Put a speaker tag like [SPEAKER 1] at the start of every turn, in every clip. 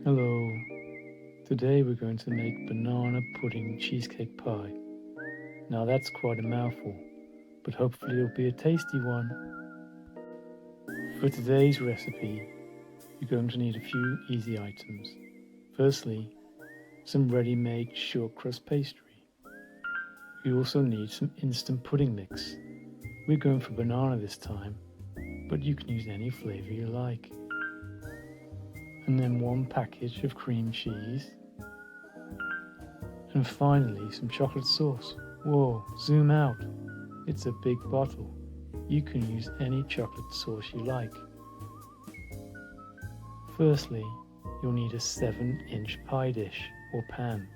[SPEAKER 1] Hello, today we're going to make banana pudding cheesecake pie. Now that's quite a mouthful, but hopefully it'll be a tasty one. For today's recipe, you're going to need a few easy items. Firstly, some ready-made short crust pastry. We also need some instant pudding mix. We're going for banana this time, but you can use any flavour you like. And then one package of cream cheese. And finally, some chocolate sauce. Whoa, zoom out. It's a big bottle. You can use any chocolate sauce you like. Firstly, you'll need a 7-inch pie dish or pan.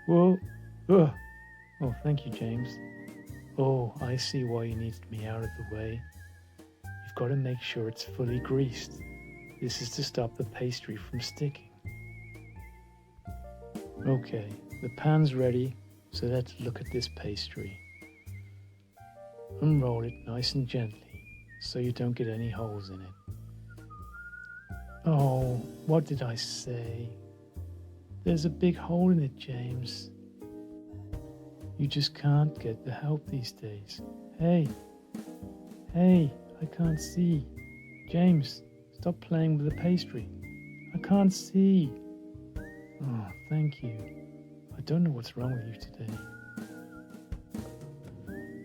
[SPEAKER 1] Whoa, ugh. Oh, thank you, James. Oh, I see why you needed me out of the way. You've got to make sure it's fully greased. This is to stop the pastry from sticking. Okay, the pan's ready, so let's look at this pastry. Unroll it nice and gently, so you don't get any holes in it. Oh, what did I say? There's a big hole in it, James. You just can't get the help these days. Hey, I can't see. James, stop playing with the pastry. I can't see. Oh, thank you. I don't know what's wrong with you today.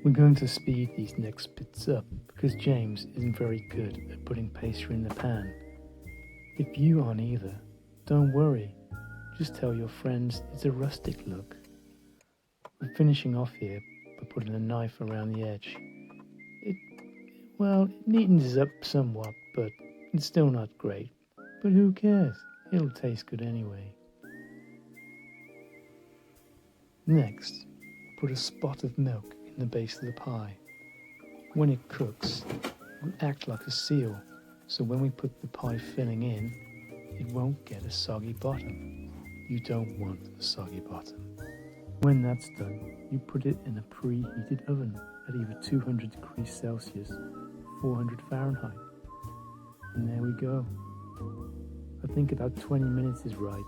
[SPEAKER 1] We're going to speed these next bits up because James isn't very good at putting pastry in the pan. If you aren't either, don't worry. Just tell your friends it's a rustic look. We're finishing off here by putting a knife around the edge. It neatens up somewhat, but it's still not great. But who cares? It'll taste good anyway. Next, put a spot of milk in the base of the pie. When it cooks, it will act like a seal, so when we put the pie filling in, it won't get a soggy bottom. You don't want a soggy bottom. When that's done, you put it in a preheated oven at either 200 degrees Celsius, 400 Fahrenheit. And there we go. I think about 20 minutes is right,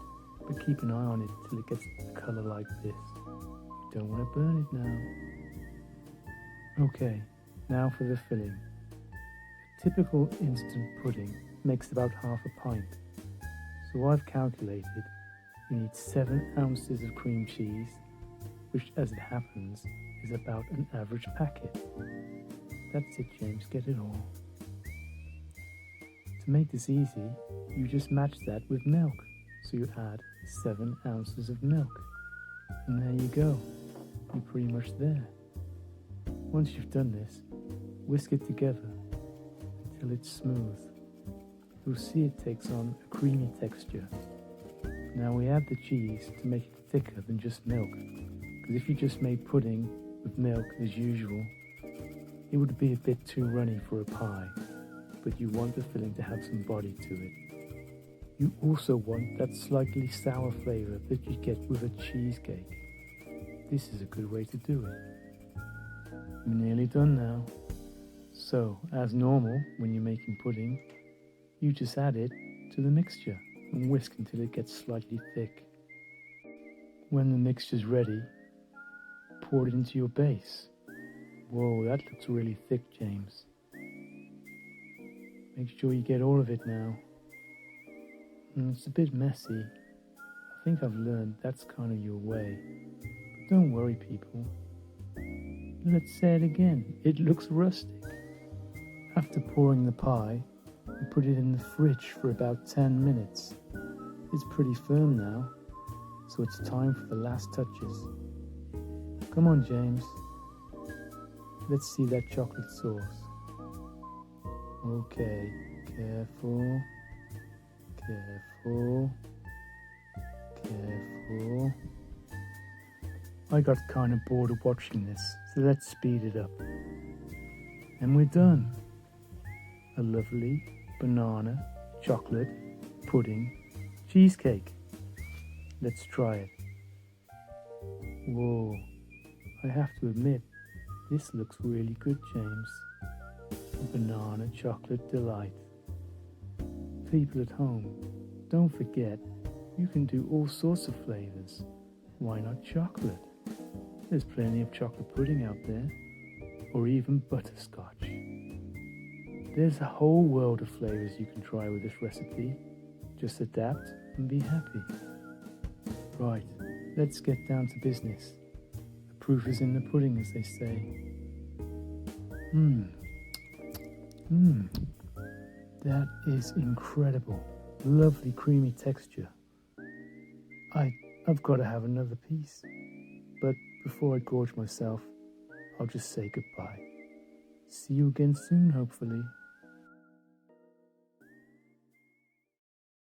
[SPEAKER 1] but keep an eye on it till it gets a colour like this. You don't want to burn it now. Okay, now for the filling. A typical instant pudding makes about half a pint. So I've calculated you need 7 ounces of cream cheese, which as it happens is about an average packet. That's it, James, get it all. To make this easy, you just match that with milk. So you add 7 ounces of milk. And there you go. You're pretty much there. Once you've done this, whisk it together until it's smooth. You'll see it takes on a creamy texture. Now we add the cheese to make it thicker than just milk, because if you just made pudding with milk as usual, it would be a bit too runny for a pie, but you want the filling to have some body to it. You also want that slightly sour flavour that you get with a cheesecake. This is a good way to do it. We're nearly done now. So, as normal, when you're making pudding, you just add it to the mixture and whisk until it gets slightly thick. When the mixture's ready, pour it into your base. Whoa, that looks really thick, James. Make sure you get all of it now. It's a bit messy. I think I've learned that's kind of your way. But don't worry, people. Let's say it again. It looks rustic. After pouring the pie, you put it in the fridge for about 10 minutes. It's pretty firm now, so it's time for the last touches. Come on, James. Let's see that chocolate sauce. Okay, careful. I got kind of bored of watching this, so let's speed it up. And we're done. A lovely banana, chocolate, pudding, cheesecake. Let's try it. Whoa, I have to admit, this looks really good, James. A banana chocolate delight. People at home, Don't forget, you can do all sorts of flavors. Why not chocolate? There's plenty of chocolate pudding out there, or even butterscotch. There's a whole world of flavors you can try with this recipe. Just adapt and be happy. Right, let's get down to business. The proof is in the pudding, as they say. That is incredible. Lovely creamy texture. I've got to have another piece. But before I gorge myself, I'll just say goodbye. See you again soon, hopefully.